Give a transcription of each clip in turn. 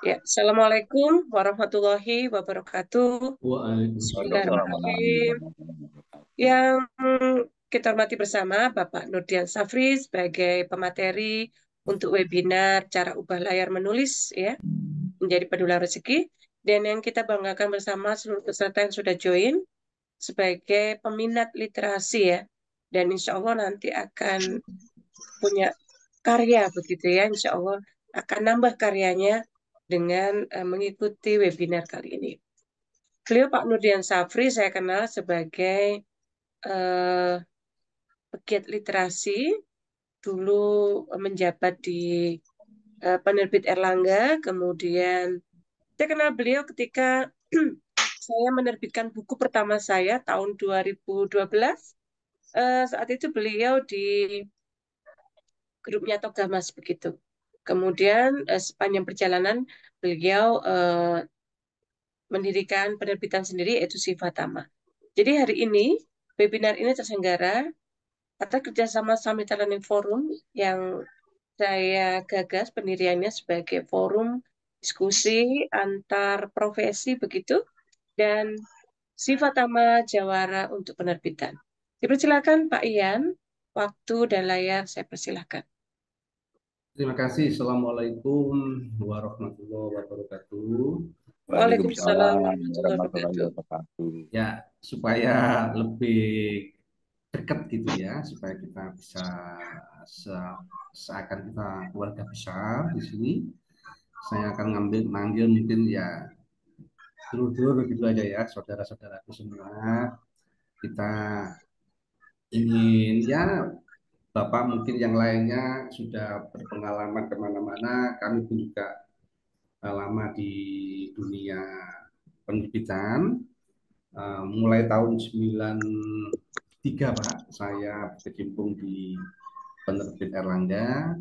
Ya, Assalamualaikum warahmatullahi wabarakatuh. Waalaikumsalam Bismillahirrahmanirrahim. warahmatullahi wabarakatuh. Yang kita hormati bersama Bapak Nurdian Safri sebagai pemateri untuk webinar cara ubah layar menulis ya menjadi pendulang rezeki, dan yang kita banggakan bersama seluruh peserta yang sudah join sebagai peminat literasi ya, dan insya Allah nanti akan punya karya begitu ya, insya Allah akan nambah karyanya dengan mengikuti webinar kali ini. Beliau Pak Nurdian Safri saya kenal sebagai eh, pegiat literasi, dulu menjabat di penerbit Erlangga, kemudian saya kenal beliau ketika saya menerbitkan buku pertama saya tahun 2012. Saat itu beliau di grupnya Togamas begitu. Kemudian sepanjang perjalanan beliau mendirikan penerbitan sendiri yaitu Sifatama. Jadi hari ini webinar ini terselenggara atas kerjasama Summit Learning Forum yang saya gagas pendiriannya sebagai forum diskusi antar profesi begitu, dan Sifatama Jawara untuk penerbitan. Dipersilakan Pak Ian, waktu dan layar saya persilahkan. Terima kasih. Assalamualaikum warahmatullahi wabarakatuh. Waalaikumsalam Waalaikumsalam warahmatullahi warahmatullahi wabarakatuh. wabarakatuh. Ya, supaya lebih dekat gitu ya, supaya kita bisa seakan kita keluarga besar di sini. Saya akan manggil mungkin ya dulur-dulur gitu aja ya, saudara-saudaraku semua. Kita ingin ya Bapak mungkin yang lainnya sudah berpengalaman kemana-mana, kami pun juga lama di dunia penerbitan. Mulai tahun 93 Pak, saya berkecimpung di penerbit Erlangga,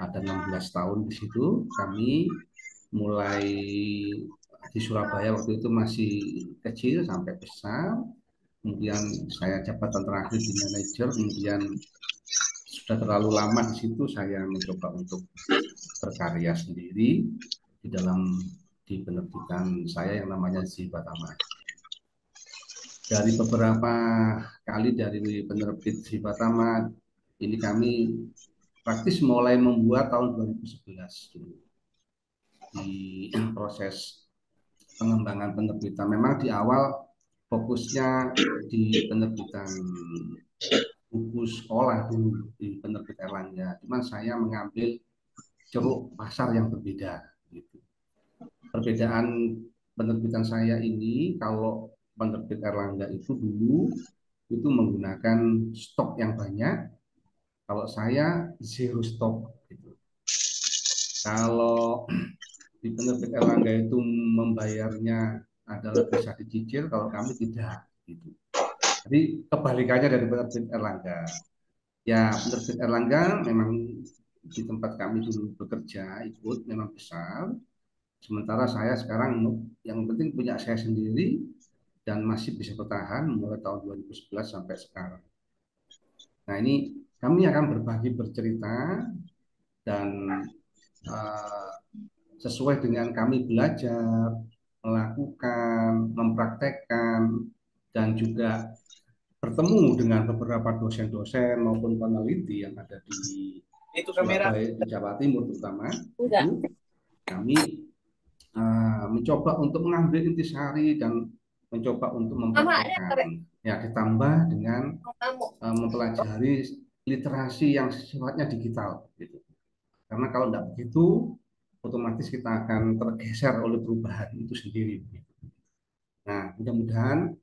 ada 16 tahun di situ. Kami mulai di Surabaya waktu itu masih kecil sampai besar. Kemudian saya jabatan terakhir di manajer, kemudian sudah terlalu lama di situ saya mencoba untuk berkarya sendiri di dalam di penerbitan saya yang namanya Zibatama. Dari beberapa kali dari penerbit Zibatama ini kami praktis mulai membuat tahun 2011 dulu di proses pengembangan penerbitan. Memang di awal fokusnya di penerbitan buku sekolah dulu di penerbit Erlangga. Cuman saya mengambil ceruk pasar yang berbeda. Gitu. Perbedaan penerbitan saya ini, kalau penerbit Erlangga itu dulu itu menggunakan stok yang banyak, kalau saya zero stok. Gitu. Kalau di penerbit Erlangga itu membayarnya adalah bisa dicicil, kalau kami tidak. Gitu. Jadi kebalikannya dari penerbit Erlangga. Ya, penerbit Erlangga memang di tempat kami dulu bekerja ikut memang besar. Sementara saya sekarang yang penting punya saya sendiri dan masih bisa bertahan mulai tahun 2011 sampai sekarang. Nah ini kami akan berbagi bercerita dan uh, sesuai dengan kami belajar, melakukan, mempraktekkan, dan juga bertemu dengan beberapa dosen-dosen maupun peneliti yang ada di Itu kamera. Surabaya, di Jawa Timur terutama, Enggak. itu kami mencoba untuk mengambil intisari dan mencoba untuk Mama ada mempraktekkan. korek Ya, ditambah dengan kamu. mempelajari literasi yang sifatnya digital, gitu. Karena kalau tidak begitu, otomatis kita akan tergeser oleh perubahan itu sendiri. Gitu. Nah, mudah-mudahan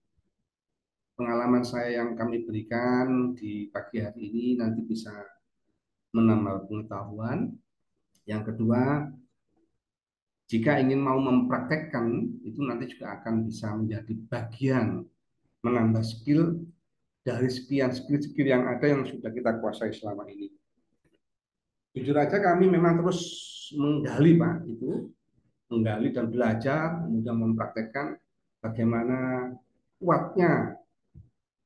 pengalaman saya yang kami berikan di pagi hari ini nanti bisa menambah pengetahuan. Yang kedua, jika ingin mau mempraktekkan, itu nanti juga akan bisa menjadi bagian menambah skill dari sekian skill-skill yang ada yang sudah kita kuasai selama ini. Jujur aja kami memang terus menggali Pak, itu menggali dan belajar, kemudian mempraktekkan bagaimana kuatnya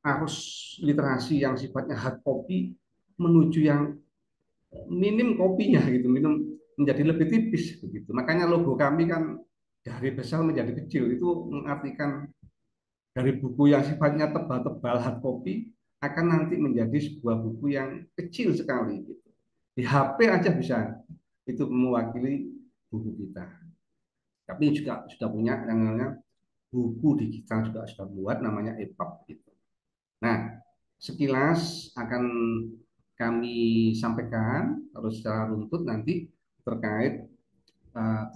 arus literasi yang sifatnya hard copy menuju yang minim kopinya gitu, minim menjadi lebih tipis begitu. Makanya logo kami kan dari besar menjadi kecil, itu mengartikan dari buku yang sifatnya tebal-tebal hard copy akan nanti menjadi sebuah buku yang kecil sekali gitu. Di HP aja bisa itu mewakili buku kita. Tapi juga sudah punya yang namanya buku digital, juga sudah buat namanya EPUB gitu. Nah, sekilas akan kami sampaikan terus secara runtut nanti terkait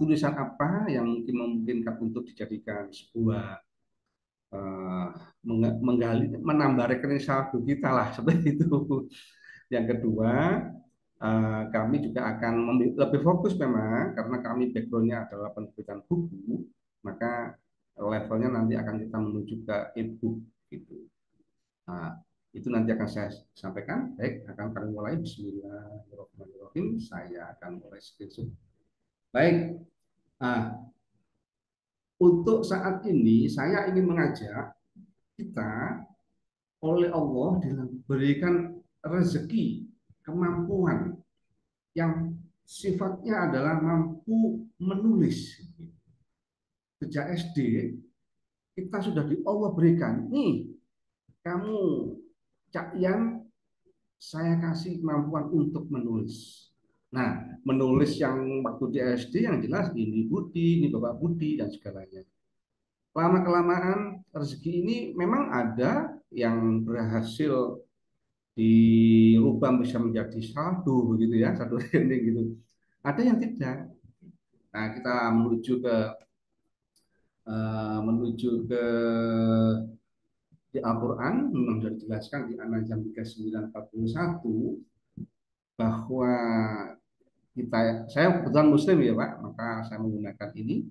tulisan apa yang mungkin memungkinkan untuk dijadikan sebuah uh, menggali, menambah rekening saldo kita lah seperti itu. Yang kedua, kami juga akan lebih fokus memang karena kami backgroundnya adalah penerbitan buku, maka levelnya nanti akan kita menuju ke e-book gitu. Nah, itu nanti akan saya sampaikan. Baik, akan kami mulai. Bismillahirrahmanirrahim. Saya akan mulai screenshot. Baik, untuk saat ini saya ingin mengajak kita oleh Allah diberikan rezeki, kemampuan yang sifatnya adalah mampu menulis. Sejak SD kita sudah di Allah berikan, nih kamu Cak Ian, saya kasih kemampuan untuk menulis. Nah, menulis yang waktu di SD yang jelas ini Budi, ini Bapak Budi dan segalanya. Lama-kelamaan rezeki ini memang ada yang berhasil dirubah bisa menjadi saldo begitu ya, saldo rekening gitu. Ada yang tidak. Nah, kita menuju ke di Al-Quran memang sudah dijelaskan di An-Najm 39:41 bahwa saya kebetulan Muslim ya Pak, maka saya menggunakan ini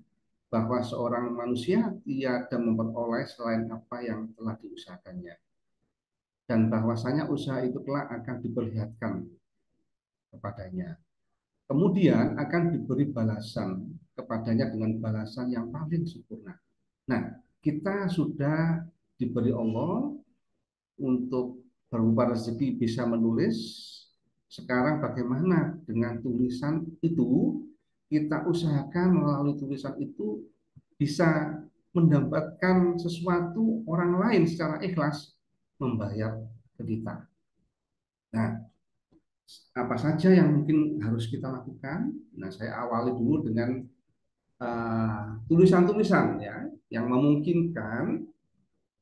bahwa seorang manusia tiada memperoleh selain apa yang telah diusahakannya dan bahwasanya usaha itu kelak akan diperlihatkan kepadanya. Kemudian akan diberi balasan kepadanya dengan balasan yang paling sempurna. Nah, kita sudah diberi Allah untuk berupa rezeki bisa menulis. Sekarang bagaimana dengan tulisan itu? Kita usahakan melalui tulisan itu bisa mendapatkan sesuatu orang lain secara ikhlas membayar ke kita. Nah, apa saja yang mungkin harus kita lakukan? Nah, saya awali dulu dengan tulisan-tulisan ya yang memungkinkan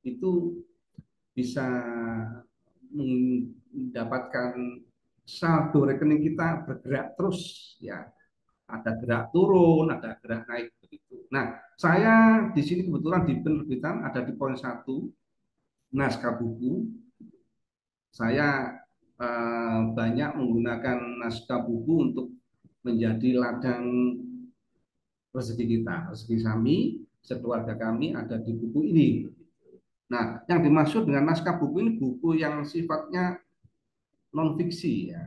itu bisa mendapatkan saldo rekening kita bergerak terus ya. Ada gerak turun, ada gerak naik begitu. Nah, saya di sini kebetulan di penerbitan ada di poin 1 naskah buku. Saya banyak menggunakan naskah buku untuk menjadi ladang rezeki kita, rezeki kami, sekeluarga kami ada di buku ini. Nah, yang dimaksud dengan naskah buku ini buku yang sifatnya non fiksi ya.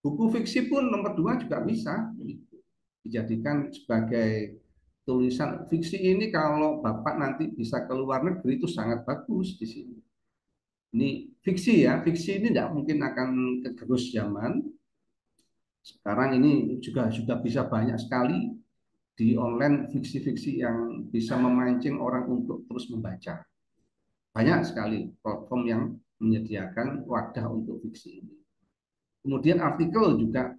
Buku fiksi pun nomor 2 juga bisa dijadikan sebagai tulisan fiksi ini kalau Bapak nanti bisa ke luar negeri itu sangat bagus di sini. Ini fiksi ya, fiksi ini tidak mungkin akan kegerus zaman. Sekarang ini juga sudah bisa banyak sekali di online fiksi-fiksi yang bisa memancing orang untuk terus membaca. Banyak sekali platform yang menyediakan wadah untuk fiksi ini. Kemudian artikel juga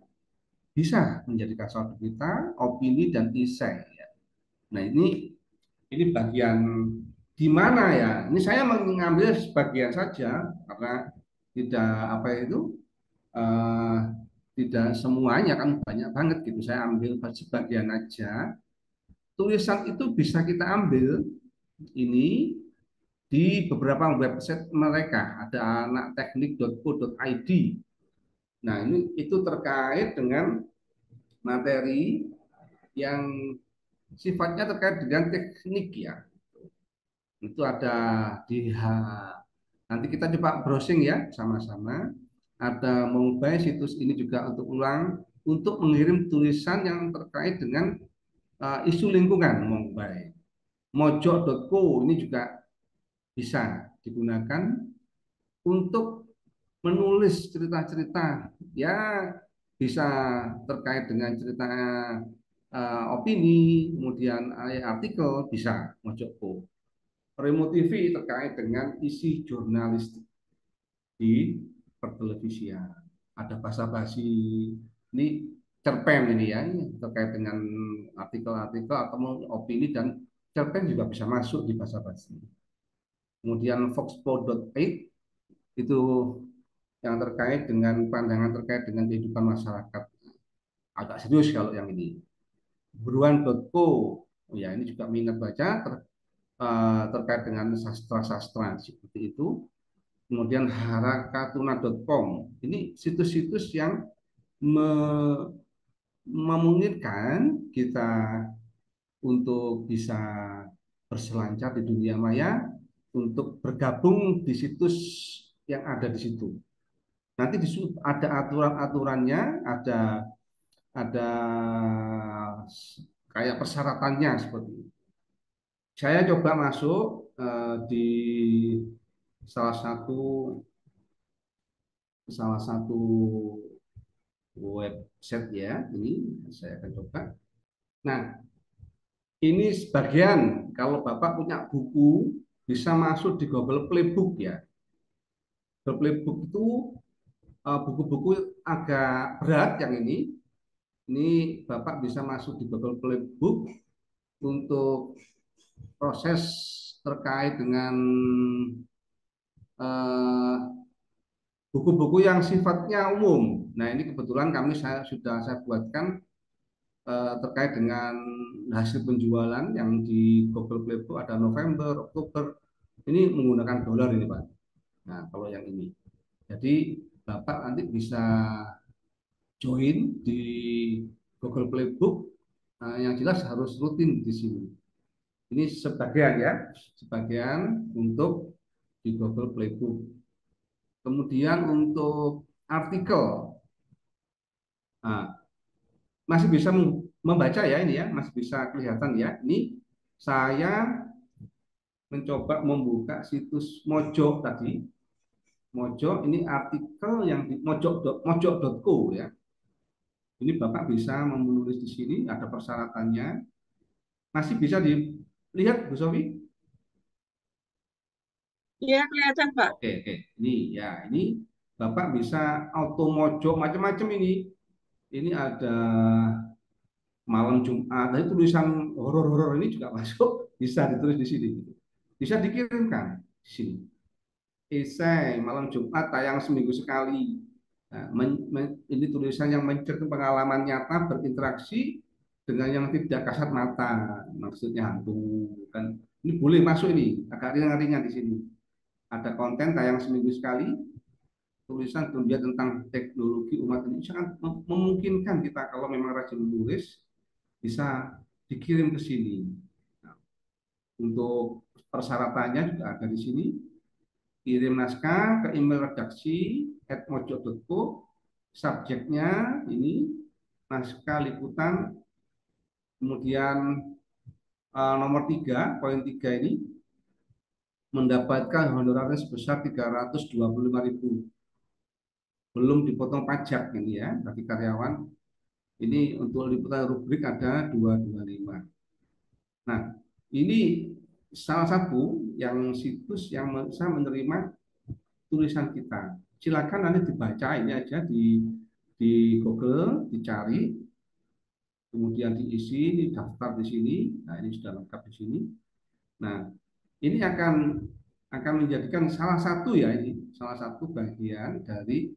bisa menjadi kasar kita, opini dan isai. Nah ini bagian di mana ya? Ini saya mengambil sebagian saja karena tidak apa itu uh, tidak semuanya kan banyak banget gitu. Saya ambil sebagian aja. Tulisan itu bisa kita ambil ini di beberapa website mereka. Ada anakteknik.co.id. Nah ini itu terkait dengan materi yang sifatnya terkait dengan teknik ya. Itu ada di nanti kita coba browsing ya sama-sama. Ada mengubah situs ini juga untuk ulang untuk mengirim tulisan yang terkait dengan isu lingkungan mengubah. Mojo.co ini juga bisa digunakan untuk menulis cerita-cerita ya bisa terkait dengan cerita opini, kemudian artikel bisa Mojoko. Remo TV terkait dengan isi jurnalistik di pertelevisian. Ada basa-basi, ini cerpen ini ya, ini terkait dengan artikel-artikel atau opini dan cerpen juga bisa masuk di basa-basi. Kemudian Foxpo.8 itu yang terkait dengan pandangan terkait dengan kehidupan masyarakat. Agak serius kalau yang ini. Buruan.co, ya ini juga minat baca terkait dengan sastra-sastra seperti itu. Kemudian harakatuna.com, ini situs-situs yang me memungkinkan kita untuk bisa berselancar di dunia maya, untuk bergabung di situs yang ada di situ. Nanti di situ ada aturan-aturannya, ada kayak persyaratannya seperti itu. Saya coba masuk di salah satu salah satu website ya. Ini saya akan coba. Nah, ini sebagian kalau Bapak punya buku bisa masuk di Google Playbook ya. Google Playbook itu buku-buku agak berat yang ini. Ini Bapak bisa masuk di Google Playbook untuk proses terkait dengan eh, buku-buku yang sifatnya umum. Nah, ini kebetulan saya buatkan terkait dengan hasil penjualan yang di Google Play itu ada November, Oktober. Ini menggunakan dolar ini, Pak. Nah, kalau yang ini. Jadi, Bapak nanti bisa join di Google Playbook. Yang jelas harus rutin di sini. Ini sebagian ya, sebagian untuk di Google Playbook. Kemudian untuk artikel, nah, masih bisa membaca ya ini ya, masih bisa kelihatan ya. Ini saya mencoba membuka situs Mojo tadi. Mojo ini artikel yang di mojo.co ya. Ini Bapak bisa menulis di sini, ada persyaratannya. Masih bisa dilihat Bu Sofi? Iya, kelihatan, Pak. Oke, oke. Ini ya, ini Bapak bisa auto mojo macam-macam ini. Ini ada malam Jumat. Nah, tulisan horor-horor ini juga masuk, bisa ditulis di sini. Bisa dikirimkan di sini. Esai malam Jumat tayang seminggu sekali. Nah, ini tulisan yang menceritakan pengalaman nyata berinteraksi dengan yang tidak kasat mata, maksudnya hantu kan. Ini boleh masuk ini, agak ringan-ringan di sini. Ada konten tayang seminggu sekali, tulisan dunia tentang teknologi umat ini sangat memungkinkan kita kalau memang rajin menulis bisa dikirim ke sini. Nah, untuk persyaratannya juga ada di sini. Kirim naskah ke email redaksi @mojo.co. Subjeknya ini naskah liputan. Kemudian nomor 3, poin 3 ini mendapatkan honorarnya sebesar 325.000. Belum dipotong pajak ini ya bagi karyawan. Ini untuk liputan rubrik ada 225. Nah, ini salah satu yang situs yang bisa menerima tulisan kita. Silakan nanti dibaca ini aja di Google, dicari, kemudian diisi, ini daftar di sini. Nah, ini sudah lengkap di sini. Nah, ini akan menjadikan salah satu ya ini salah satu bagian dari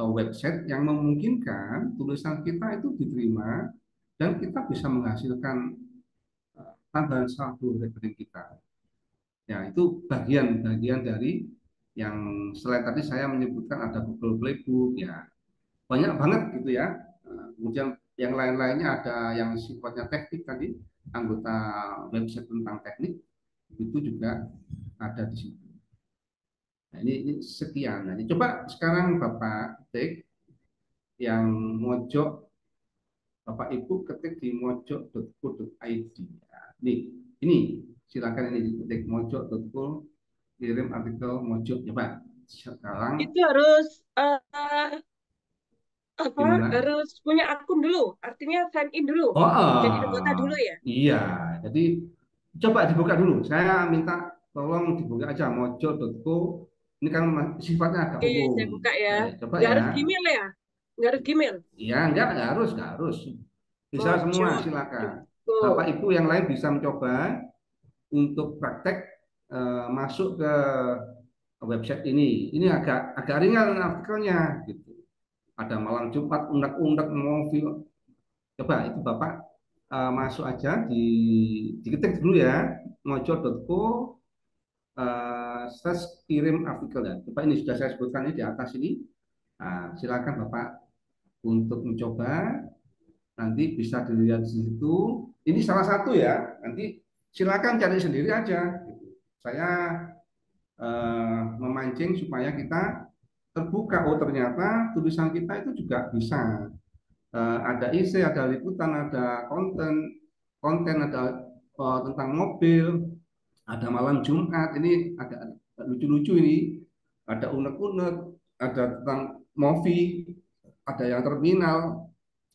website yang memungkinkan tulisan kita itu diterima dan kita bisa menghasilkan tambahan saldo rekening kita. Ya, itu bagian-bagian dari yang selain tadi saya menyebutkan ada Google Playbook ya. Banyak banget gitu ya. Kemudian yang lain-lainnya ada yang sifatnya teknik tadi, anggota website tentang teknik itu juga ada di situ. Nah, ini sekian. Nah, coba sekarang Bapak ketik yang mojok Bapak Ibu ketik di mojok.co.id. Nah, ini silakan ini diketik mojok.co, kirim artikel mojok. Coba sekarang Itu harus Apa Gimana? harus punya akun dulu? Artinya sign in dulu. Oh, Jadi anggota dulu ya? iya. Jadi coba dibuka dulu. Saya minta tolong dibuka aja mojo.co. Ini kan sifatnya agak Oke, umum. saya buka ya. Coba Nggak ya. harus Gmail ya? Nggak harus Gmail. Iya, enggak harus, enggak harus. Bisa semua, silakan. Bapak Mojo.co. Ibu yang lain bisa mencoba untuk praktek masuk ke website ini. Ini agak agak ringan artikelnya gitu. Ada malam Jumat, undak-undak, mobil. Coba itu Bapak masuk aja diketik dulu ya, mojo.co slash kirim artikel ya. Coba ini sudah saya sebutkan ini di atas ini. Nah, silakan Bapak untuk mencoba. Nanti bisa dilihat di situ. Ini salah satu ya. Nanti silakan cari sendiri aja. Saya memancing supaya kita terbuka. Oh ternyata tulisan kita itu juga bisa. Ada isi, ada liputan, ada konten ada tentang mobil, ada malam Jumat. Ini agak lucu-lucu ini. Ada unek-unek, ada tentang movie, ada yang terminal.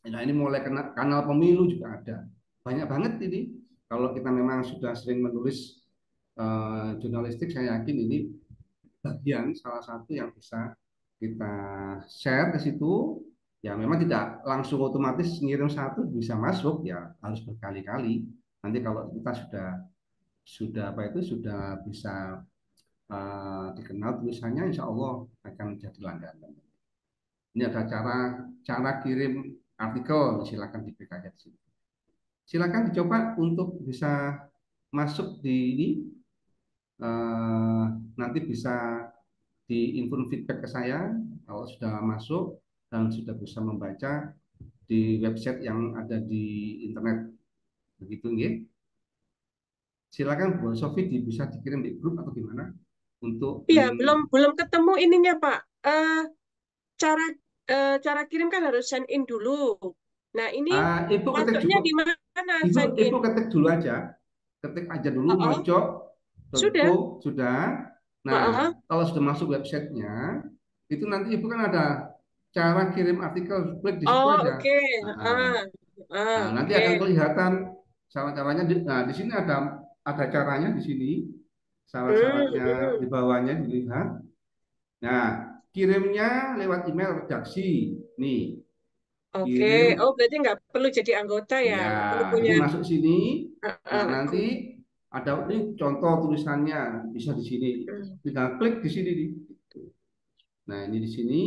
Nah, ini mulai kena kanal pemilu juga ada. Banyak banget ini. Kalau kita memang sudah sering menulis jurnalistik, saya yakin ini bagian salah satu yang bisa kita share ke situ. Ya memang tidak langsung otomatis ngirim satu bisa masuk, ya harus berkali-kali. Nanti kalau kita sudah apa itu sudah bisa dikenal tulisannya, insya Allah akan jadi langganan. Ini ada cara cara kirim artikel, silakan diklik aja di sini. Silakan dicoba untuk bisa masuk di ini, eh, nanti bisa diinput feedback ke saya kalau sudah masuk dan sudah bisa membaca di website yang ada di internet begitu nggih. Silakan Bu Sofi bisa dikirim di grup atau gimana untuk Iya, link. belum belum ketemu ininya, Pak. Cara cara kirim kan harus sign in dulu. Nah, ini Ibu ketik masuknya juga, di mana ibu sign in? ibu ketik dulu aja, ketik aja dulu Oh, oh, mojo.co sudah. sudah. Oh, Nah, oh. kalau sudah masuk websitenya, itu nanti ibu kan ada cara kirim artikel, klik di situ Oh, aja. oke. Nah, Ah, ah, nanti oke. akan kelihatan syarat-syaratnya. Nah, di sini ada caranya di sini, Hmm, syarat-syaratnya di hmm. bawahnya dilihat. Nah, kirimnya lewat email redaksi. Nih, Oke. kirim. Oh, berarti nggak perlu jadi anggota ya? Ya, Nggak perlu jadi punya. masuk sini. Nah, nanti Aku. ada ini contoh tulisannya bisa di sini. Hmm, Tinggal klik di sini. Nah, ini di sini.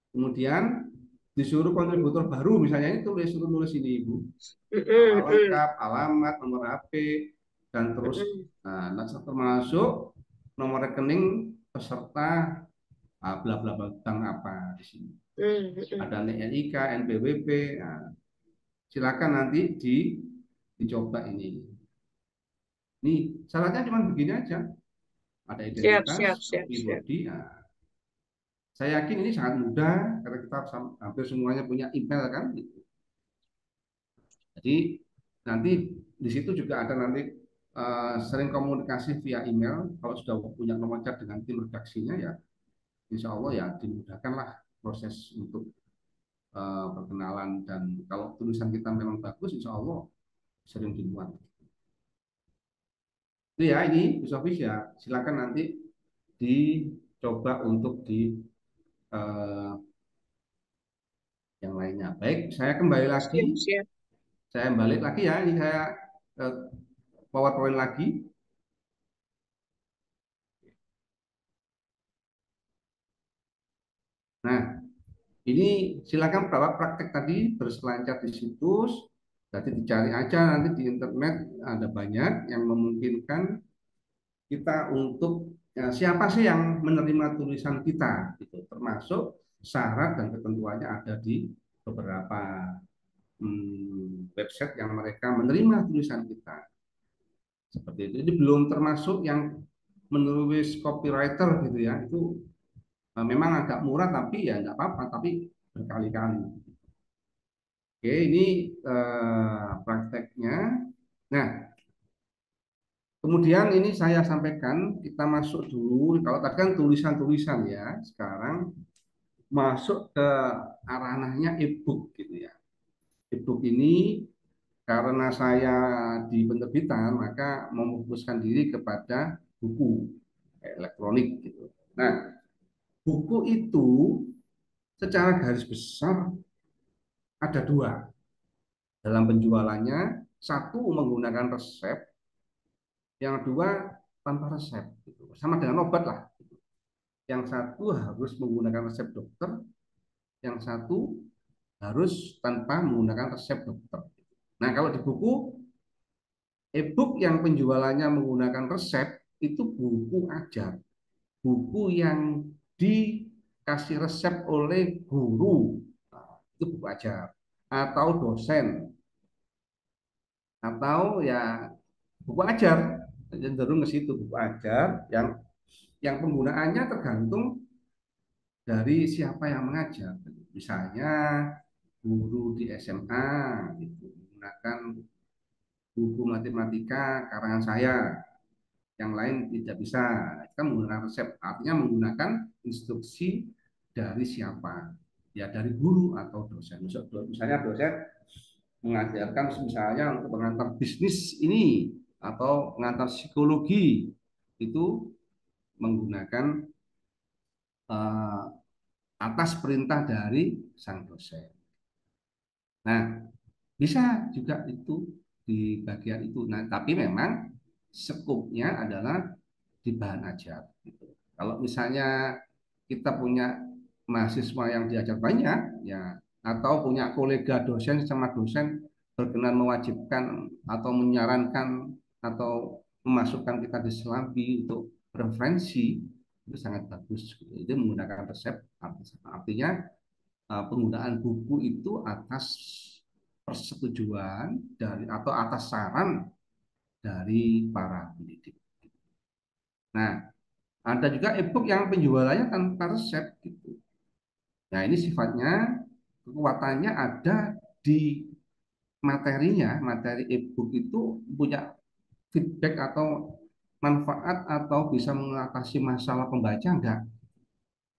Kemudian disuruh kontributor baru, misalnya ini suruh nulis ini Ibu. hmm, Nama hmm, hmm, lengkap, alamat, nomor HP, dan terus hmm, nah, termasuk nomor rekening peserta bla bla bla tentang apa di sini. hmm, hmm. Ada NIK, NPWP. Nah, silakan nanti dicoba ini. Nih, syaratnya cuma begini aja. Ada Siap, identitas, siap, siap, copy siap. body. Nah, saya yakin ini sangat mudah karena kita hampir semuanya punya email kan. Jadi nanti di situ juga ada nanti sering komunikasi via email. Kalau sudah punya nomor chat dengan tim redaksinya ya, insya Allah ya dimudahkanlah proses untuk perkenalan, dan kalau tulisan kita memang bagus, insya Allah sering dimuat. Itu ya ini Bu Sofis ya, silakan nanti dicoba untuk di eh, yang lainnya. Baik, saya kembali lagi. Siap, siap. Saya balik lagi ya. Ini saya eh, PowerPoint lagi. Nah, ini silakan Bapak praktek tadi berselancar di situs. Jadi dicari aja nanti di internet ada banyak yang memungkinkan kita untuk siapa sih yang menerima tulisan kita, gitu. Termasuk syarat dan ketentuannya ada di beberapa website yang mereka menerima tulisan kita. Seperti itu. Ini belum termasuk yang menulis copywriter gitu ya. Itu memang agak murah tapi ya nggak apa-apa. Tapi berkali-kali. Oke, ini prakteknya. Nah, kemudian ini saya sampaikan kita masuk dulu. Kalau tadi kan tulisan-tulisan ya. Sekarang masuk ke ranahnya e-book gitu ya. E-book ini karena saya di penerbitan, maka memfokuskan diri kepada buku elektronik gitu. Nah, buku itu secara garis besar ada dua dalam penjualannya. Satu menggunakan resep, yang kedua tanpa resep. Gitu. Sama dengan obat lah. Yang satu harus menggunakan resep dokter, yang satu harus tanpa menggunakan resep dokter. Nah, kalau di buku e-book yang penjualannya menggunakan resep itu buku ajar, buku yang dikasih resep oleh guru. Nah, itu buku ajar atau dosen atau ya buku ajar, cenderung ke situ, buku ajar yang penggunaannya tergantung dari siapa yang mengajar. Misalnya guru di SMA itu menggunakan buku matematika karangan saya, yang lain tidak bisa. Kita menggunakan resep, artinya menggunakan instruksi dari siapa? Ya dari guru atau dosen. Misalnya dosen mengajarkan misalnya untuk pengantar bisnis ini atau pengantar psikologi itu menggunakan uh, atas perintah dari sang dosen. Nah, bisa juga itu di bagian itu. Nah, tapi memang skupnya adalah di bahan ajar. Gitu. Kalau misalnya kita punya mahasiswa yang diajar banyak, ya, atau punya kolega dosen sama dosen berkenan mewajibkan atau menyarankan atau memasukkan kita di selambi untuk referensi, itu sangat bagus. Gitu. Itu menggunakan resep, artinya penggunaan buku itu atas persetujuan dari atau atas saran dari para pendidik. Nah, ada juga e-book yang penjualannya tanpa resep gitu. Nah, ini sifatnya kekuatannya ada di materinya. Materi e-book itu punya feedback atau manfaat atau bisa mengatasi masalah pembaca enggak.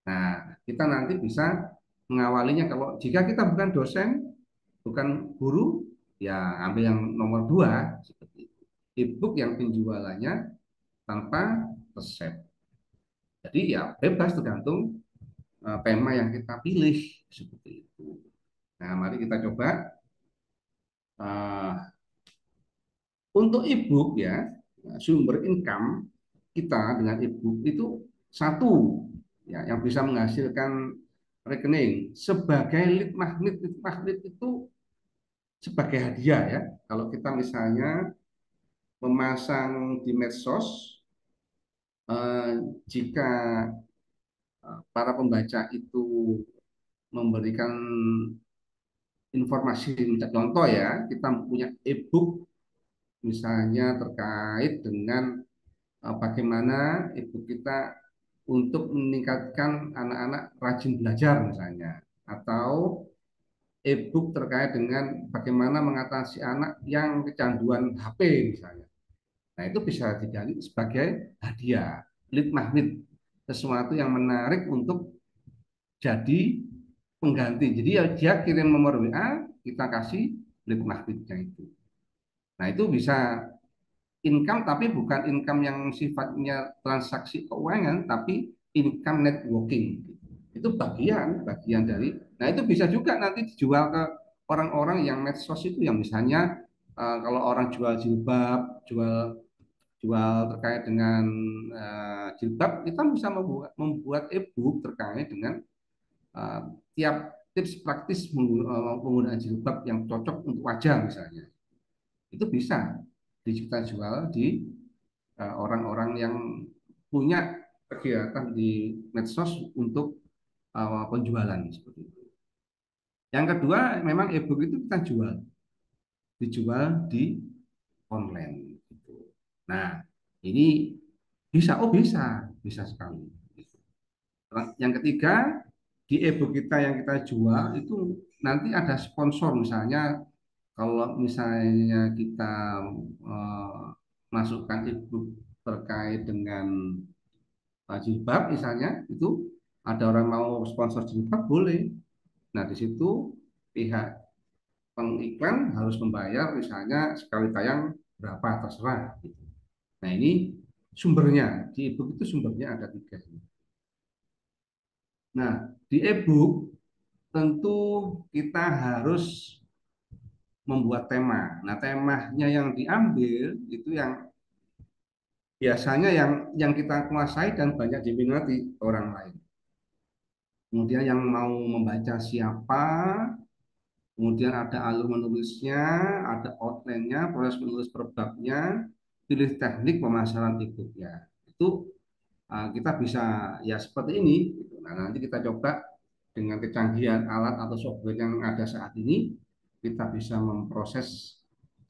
Nah, kita nanti bisa mengawalinya kalau jika kita bukan dosen, bukan guru, ya ambil yang nomor dua seperti itu. E-book yang penjualannya tanpa resep. Jadi ya bebas tergantung tema yang kita pilih seperti itu. Nah, mari kita coba untuk e-book ya, sumber income kita dengan e-book itu satu ya yang bisa menghasilkan rekening sebagai lead magnet. Lead magnet itu sebagai hadiah ya. Kalau kita misalnya memasang di medsos, eh, jika para pembaca itu memberikan informasi, contoh ya, kita punya e-book misalnya terkait dengan bagaimana ibu kita untuk meningkatkan anak-anak rajin belajar misalnya, atau e-book terkait dengan bagaimana mengatasi anak yang kecanduan HP misalnya. Nah, itu bisa digali sebagai hadiah, lead magnet, sesuatu yang menarik untuk jadi pengganti. Jadi ya dia kirim nomor WA, kita kasih lead magnetnya itu. Nah, itu bisa income tapi bukan income yang sifatnya transaksi keuangan tapi income networking. Itu bagian bagian dari. Nah, itu bisa juga nanti dijual ke orang-orang yang medsos itu yang misalnya kalau orang jual jilbab, jual jual terkait dengan jilbab, kita bisa membuat e-book terkait dengan uh, tiap tips praktis penggunaan jilbab yang cocok untuk wajah misalnya. Itu bisa kita jual di orang-orang yang punya kegiatan di medsos untuk penjualan seperti itu. Yang kedua, memang e-book itu kita dijual di online. Gitu. Nah, ini bisa, oh bisa sekali. Yang ketiga, di e-book kita yang kita jual itu nanti ada sponsor, misalnya kalau misalnya kita eh, masukkan e-book terkait dengan jilbab misalnya itu Ada orang mau sponsor jilbab boleh. Nah, di situ pihak pengiklan harus membayar misalnya sekali tayang berapa terserah. Nah, ini sumbernya di ebook itu sumbernya ada tiga. Nah, di ebook tentu kita harus membuat tema. Nah, temanya yang diambil itu yang biasanya yang kita kuasai dan banyak diminati orang lain. Kemudian yang mau membaca siapa, kemudian ada alur menulisnya, ada outline-nya, proses menulis per babnya, pilih teknik pemasaran ikutnya. Itu kita bisa ya seperti ini. Gitu. Nah, nanti kita coba dengan kecanggihan alat atau software yang ada saat ini, kita bisa memproses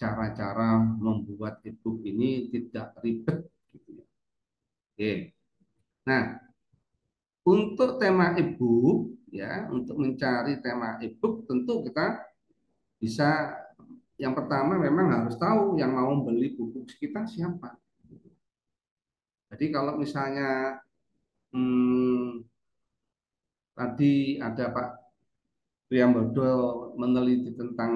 cara-cara membuat ebook ini tidak ribet. Gitu ya. Oke. Nah, untuk tema ebook ya, untuk mencari tema ebook tentu kita bisa yang pertama memang harus tahu yang mau beli buku kita siapa. Jadi kalau misalnya hmm, tadi ada Pak Priambodo meneliti tentang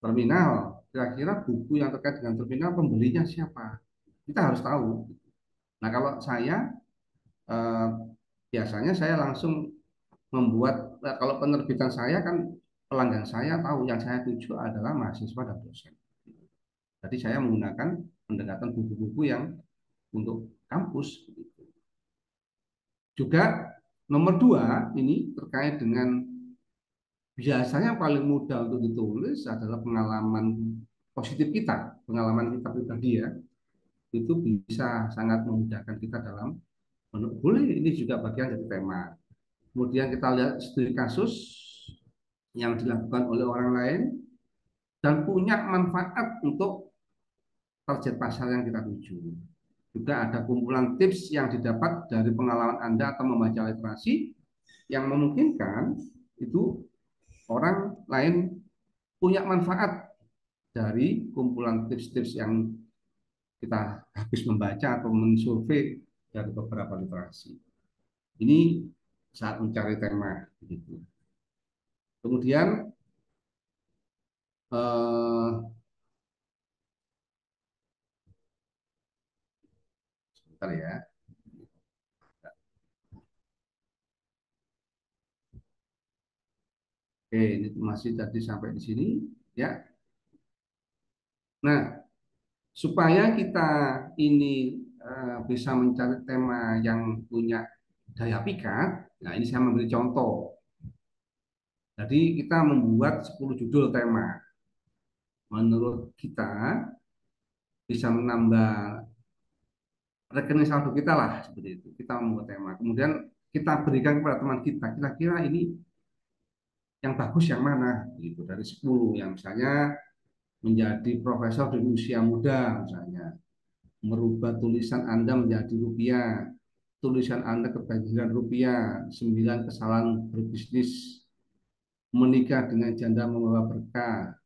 terminal, kira-kira buku yang terkait dengan terminal pembelinya siapa? Kita harus tahu. Nah, kalau saya eh, biasanya saya langsung membuat kalau penerbitan saya kan pelanggan saya tahu yang saya tuju adalah mahasiswa dan dosen. Jadi saya menggunakan pendekatan buku-buku yang untuk kampus. Juga nomor dua ini terkait dengan biasanya paling mudah untuk ditulis adalah pengalaman positif kita, pengalaman kita pribadi ya, itu bisa sangat memudahkan kita dalam boleh ini juga bagian dari tema. Kemudian kita lihat studi kasus yang dilakukan oleh orang lain dan punya manfaat untuk target pasar yang kita tuju. Juga ada kumpulan tips yang didapat dari pengalaman Anda atau membaca literasi yang memungkinkan itu orang lain punya manfaat dari kumpulan tips-tips yang kita habis membaca atau mensurvei dari beberapa literasi. Ini saat mencari tema. Gitu. Kemudian eh, sebentar ya. Oke, ini masih tadi sampai di sini ya. Nah, supaya kita ini bisa mencari tema yang punya daya pikat, nah ini saya memberi contoh. Jadi kita membuat 10 judul tema. Menurut kita bisa menambah rekening saldo kita lah seperti itu. Kita membuat tema. Kemudian kita berikan kepada teman kita. Kira-kira ini yang bagus yang mana? Gitu dari 10 yang misalnya menjadi profesor di usia muda misalnya, merubah tulisan Anda menjadi rupiah, tulisan Anda kebanjiran rupiah, 9 kesalahan berbisnis, menikah dengan janda membawa berkah,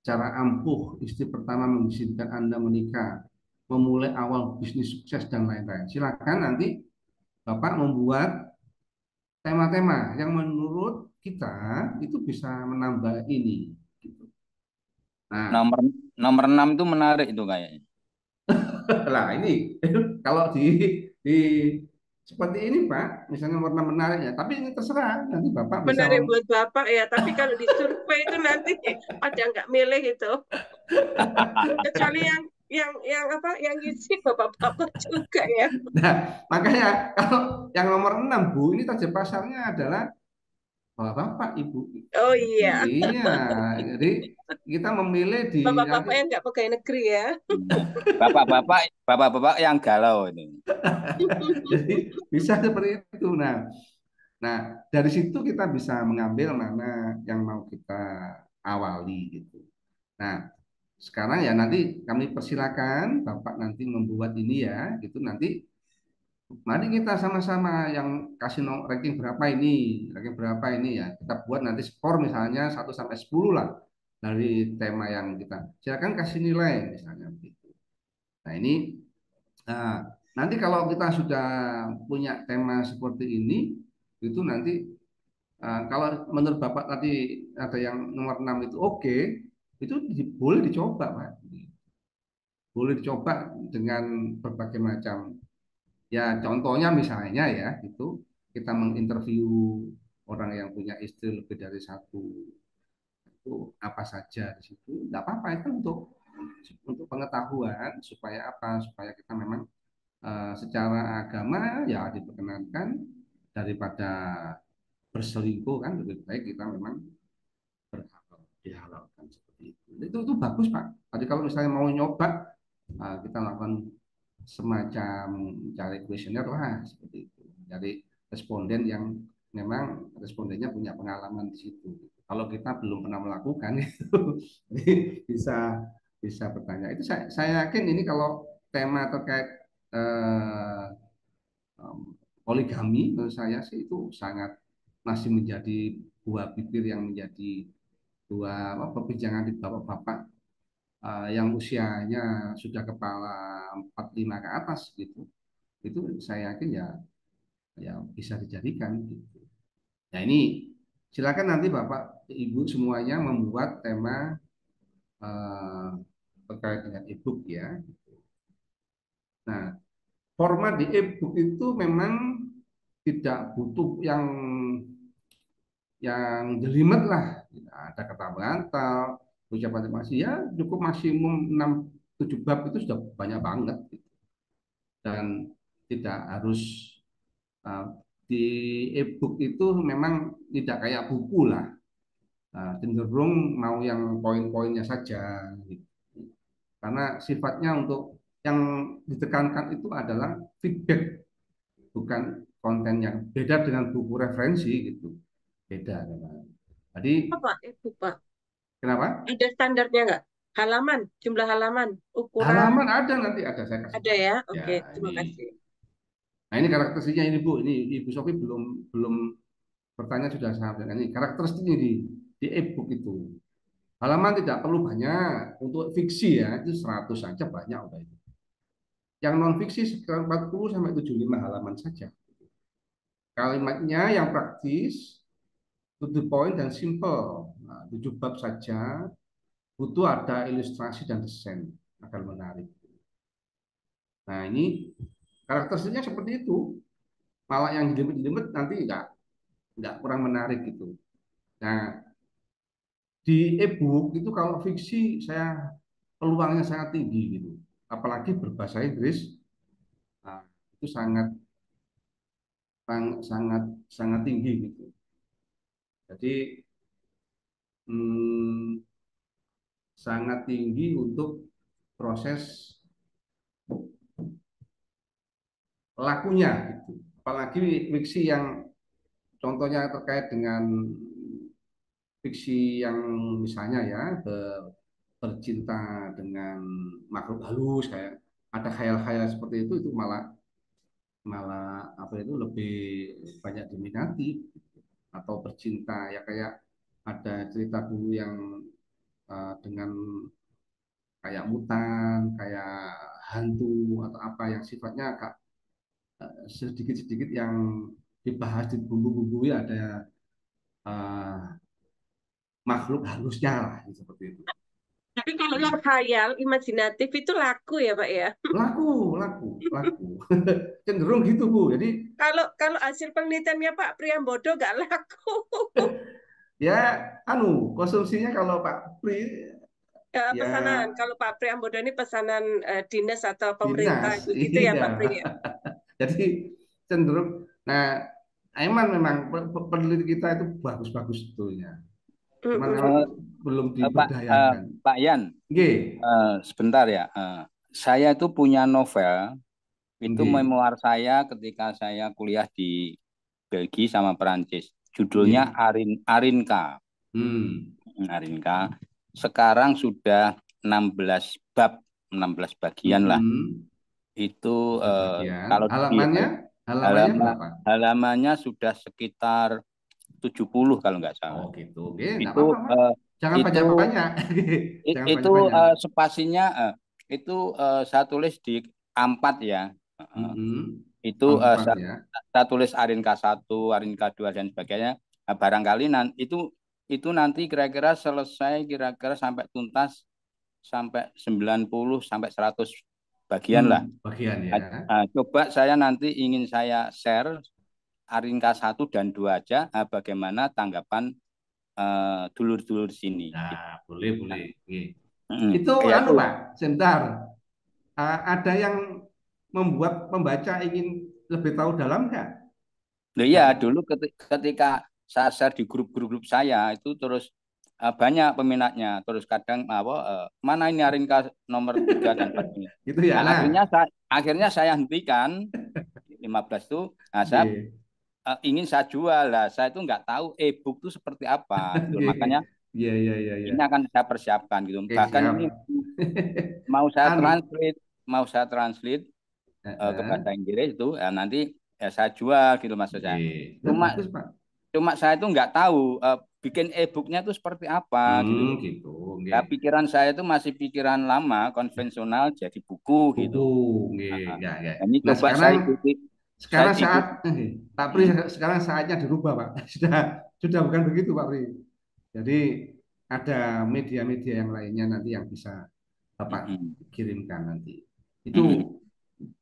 cara ampuh istri pertama mengizinkan Anda menikah, memulai awal bisnis sukses dan lain-lain. Silakan nanti Bapak membuat tema-tema yang menurut kita itu bisa menambah ini. Gitu. Nah, Nomor nomor 6 itu menarik itu kayaknya. lah ini kalau di seperti ini Pak, misalnya warna menarik ya, tapi ini terserah nanti Bapak bisa Menarik buat Bapak ya, tapi kalau di survei itu nanti pada nggak milih itu. Kecuali yang apa yang ngisi Bapak-bapak juga ya. Nah, makanya kalau yang nomor 6 Bu, ini target pasarnya adalah bapak-bapak, ibu. Oh iya, Iya, jadi kita memilih di nanti Bapak-bapak yang nggak pegawai negeri ya. Nah, bapak-bapak yang galau ini. jadi bisa seperti itu. Nah, dari situ kita bisa mengambil mana yang mau kita awali gitu. Nah, sekarang ya nanti kami persilakan Bapak nanti membuat ini ya, gitu nanti mari kita sama-sama yang kasih ranking berapa ini, ranking berapa ini ya. Kita buat nanti skor misalnya 1 sampai 10 lah dari tema yang kita. Silakan kasih nilai misalnya begitu. Nah, ini nah, nanti kalau kita sudah punya tema seperti ini, itu nanti kalau menurut Bapak tadi ada yang nomor 6 itu oke, itu boleh dicoba, Pak. Boleh dicoba dengan berbagai macam. Ya, contohnya misalnya ya, itu kita menginterview orang yang punya istri lebih dari satu, itu apa saja di situ. Nggak apa-apa itu untuk pengetahuan supaya apa? Supaya kita memang secara agama ya diperkenankan daripada berselingkuh kan lebih baik kita memang berhalal dihalalkan seperti itu. Itu bagus Pak. Tadi kalau misalnya mau nyoba kita lakukan semacam cari kuesioner lah seperti itu. Dari responden yang memang respondennya punya pengalaman di situ. Kalau kita belum pernah melakukan itu bisa bisa bertanya. Itu saya yakin ini kalau tema terkait eh, poligami menurut saya sih itu sangat masih menjadi buah bibir yang menjadi dua perbincangan di bapak-bapak yang usianya sudah kepala 45 ke atas gitu. Itu saya yakin ya ya bisa dijadikan gitu. Nah ini silakan nanti Bapak Ibu semuanya membuat tema eh, terkait dengan e-book ya. Nah, format di e-book itu memang tidak butuh yang jelimet lah. Ada kata bantal, ucapan masih ya cukup maksimum 6 7 bab itu sudah banyak banget gitu. Dan tidak harus uh, di e-book itu memang tidak kayak buku lah. Cenderung mau yang poin-poinnya saja gitu. Karena sifatnya untuk yang ditekankan itu adalah feedback, bukan konten yang beda dengan buku referensi gitu. Beda memang. Jadi Apa Ibu Pak? kenapa? Ada standarnya nggak? Halaman, jumlah halaman, ukuran Halaman ada nanti ada saya kasih ada tahu. ya? Ya, Oke, terima ini. kasih. Nah, ini karakteristiknya ini Bu. Ini Ibu Sofi belum belum bertanya sudah saya sampaikan ini. Karakteristiknya di e-book itu. Halaman tidak perlu banyak. Untuk fiksi ya, itu 100 saja banyak udah itu. Yang non fiksi sekitar 40 sampai 75 halaman saja. Kalimatnya yang praktis, to the point dan simple. Nah, 7 bab saja. Butuh ada ilustrasi dan desain agar menarik. Nah, ini karakteristiknya seperti itu. Malah yang jelimet-jelimet nanti nggak kurang menarik gitu. Nah, di e-book itu kalau fiksi saya peluangnya sangat tinggi gitu. Apalagi berbahasa Inggris, nah, itu sangat sangat sangat tinggi gitu. Jadi hmm, sangat tinggi untuk proses lakunya gitu. Apalagi fiksi yang contohnya terkait dengan fiksi yang misalnya ya bercinta dengan makhluk halus kayak ada khayal-khayal seperti itu malah malah apa itu lebih banyak diminati atau bercinta ya kayak ada cerita dulu yang dengan kayak mutan kayak hantu atau apa yang sifatnya agak sedikit-sedikit yang dibahas di bumbu-bumbu ya ada uh, makhluk halusnya lah seperti itu. Tapi kalau yang khayal, imajinatif itu laku ya Pak ya? Laku, laku, laku. Cenderung gitu Bu. Jadi Kalau kalau hasil penelitiannya Pak Priambodo nggak laku. ya konsumsinya kalau Pak Pri ya Pesanan, kalau Pak Priambodo ini pesanan dinas atau pemerintah dinas, gitu ya iya. Pak Pri ya? Jadi cenderung. Nah, Aiman memang peneliti kita itu bagus-bagus sebetulnya. Cuman memang Mm-mm. belum Pak diberdayakan. Pak Yan, Oke, sebentar ya. Saya itu punya novel, itu oke, memoir saya ketika saya kuliah di Belgia sama Perancis. Judulnya oke. Arinka. Hmm, Arinka. Sekarang sudah 16 bab, 16 bagian lah. hmm. Itu Sebagian. kalau di Halamannya berapa? halamannya sudah sekitar 70 kalau nggak salah. Oh gitu, oke, nggak Itu apa-apa, Pak. Jangan itu banyak-banyak. Jangan itu banyak-banyak. spasinya itu saya tulis di A4 ya. Uh, Mm-mm. itu Tahun depan saya, ya. saya tulis Arinka 1, Arinka 2 dan sebagainya. Nah, barangkali nanti itu nanti kira-kira selesai kira-kira sampai tuntas sampai 90 sampai 100 bagian lah. Bagian ya. Coba saya nanti ingin saya share Arinka 1 dan 2 aja, bagaimana tanggapan dulur-dulur sini. Nah, boleh, boleh. Oke. Itu Ya anu itu. Pak, sebentar. Ada yang membuat pembaca ingin lebih tahu dalam nggak? Nah, iya, dulu ketika saya share di grup-grup saya itu terus banyak peminatnya. Terus kadang apa mana ini Arinka nomor 3 dan 4 ini. Gitu ya. Nah, Nah, akhirnya saya hentikan 15 tuh. Nah, saya nggih. ingin saya jual lah. Saya itu nggak tahu e-book itu seperti apa gitu. Nggih. Makanya Iya, iya, iya, iya. ini akan saya persiapkan gitu. Oke, Bahkan siap. ini mau saya Anu. translate, mau saya translate ke Heeh. bahasa Inggris itu nanti ya saya jual gitu maksud saya. Nggih. Nah, Cuma bagus, Pak. cuma saya itu nggak tahu bikin e-booknya itu seperti apa gitu loh. Gitu. Ya, Nggih. pikiran saya itu masih pikiran lama, konvensional jadi buku Buku, gitu. nggih, Nah, ya, ya. ini Nah, coba sekarang saya sekarang saat ikuti. Pak Pri, Hmm, sekarang saatnya dirubah, Pak. Sudah bukan begitu, Pak Pri. Jadi ada media-media yang lainnya nanti yang bisa Bapak hmm, kirimkan nanti. Itu hmm.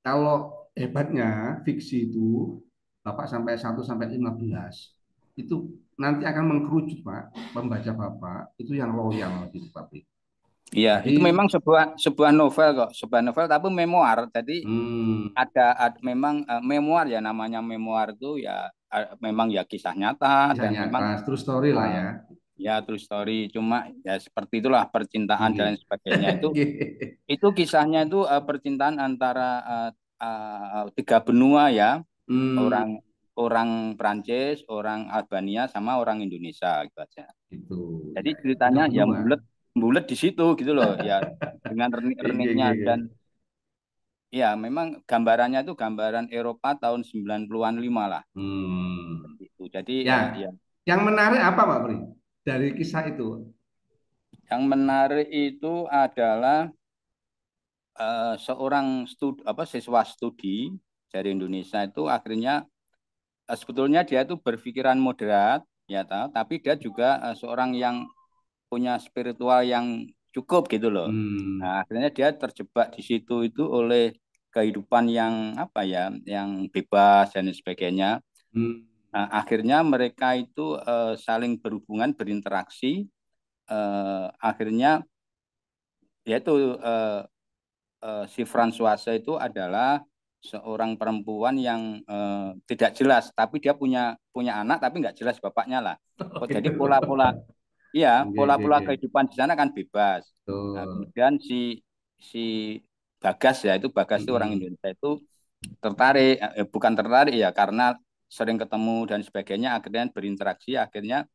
kalau hebatnya fiksi itu Bapak sampai 1 sampai 15 itu nanti akan mengkerucut, Pak, pembaca Bapak itu yang loyal gitu, Pak Pri. Iya, Jadi itu memang sebuah novel kok, sebuah novel tapi memoir. Jadi hmm, ada memang memoir ya, namanya memoir itu ya memang ya kisah nyata kisah dan memang nyata, true story lah uh, ya. ya true story. Cuma ya seperti itulah percintaan dan Nggih. lain sebagainya itu kisahnya itu percintaan antara tiga benua ya, Hmm, orang orang Prancis, orang Albania sama orang Indonesia gitu aja. itu Jadi ya, ya. Tiga ceritanya ya benua. bulat bulat di situ gitu loh ya, dengan Nggih, nggih, renik-reniknya nggih, dan nggih. ya memang gambarannya itu gambaran Eropa tahun 90-an lima lah. Hmm. Seperti itu. Jadi Ya, ya yang menarik apa Pak Pri dari kisah itu? yang menarik itu adalah seorang siswa studi dari Indonesia itu akhirnya sebetulnya dia itu berpikiran moderat ya tahu, tapi dia juga seorang yang punya spiritual yang cukup gitu loh. Hmm. Nah, akhirnya dia terjebak di situ itu oleh kehidupan yang apa ya, yang bebas dan sebagainya. Hmm. Nah, akhirnya mereka itu saling berhubungan, berinteraksi. Akhirnya yaitu si Françoise itu adalah seorang perempuan yang tidak jelas, tapi dia punya punya anak, tapi nggak jelas bapaknya lah. Oh, Jadi gitu. pola-pola, iya, Oke, oke, pola-pola oke. kehidupan di sana kan bebas. Nah, Betul. kemudian si Bagas ya, itu Bagas itu orang Mm-mm. Indonesia itu tertarik, bukan tertarik ya, karena sering ketemu dan sebagainya, akhirnya berinteraksi, akhirnya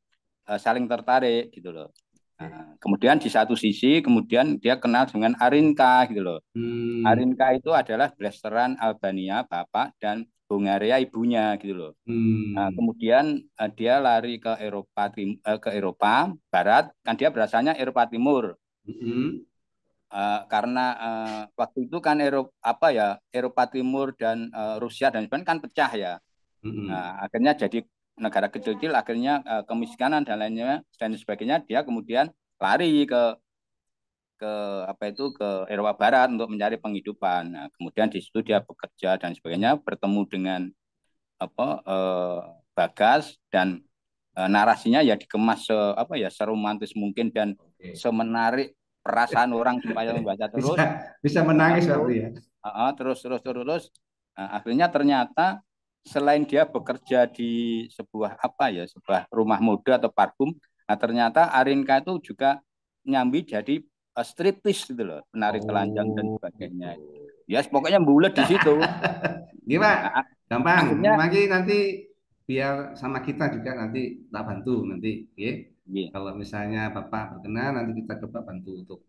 saling tertarik gitu loh. Oke. Nah, kemudian di satu sisi, kemudian dia kenal dengan Arinka gitu loh. Hmm. Arinka itu adalah blasteran Albania bapak dan Hungaria ibunya gitu loh. Nah, Hmm. kemudian dia lari ke ke Eropa Barat, kan dia berasalnya Eropa Timur. Mm-mm. Karena waktu itu kan Eropa Timur dan Rusia dan Jepang kan pecah ya. Mm-mm. Nah, akhirnya jadi negara kecil-kecil, akhirnya kemiskinan dan lainnya dan sebagainya, dia kemudian lari ke ke Eropa Barat untuk mencari penghidupan. Nah, kemudian di situ dia bekerja dan sebagainya, bertemu dengan eh, Bagas dan narasinya ya dikemas seromantis mungkin dan Oke. semenarik perasaan orang supaya membaca Bisa terus. bisa Nah, menangis Pak terus Pri ya. terus. Nah, akhirnya ternyata selain dia bekerja di sebuah rumah mode atau parfum, nah ternyata Arinka itu juga nyambi jadi striptis gitu loh, penari telanjang dan Oh, gitu. sebagainya. Ya, yes, pokoknya bulat di situ. Gimana? Nah, Gampang. akhirnya Lagi nanti biar sama kita juga nanti tak bantu nanti, ya. iya. Kalau misalnya Bapak berkenan, nanti kita coba bantu untuk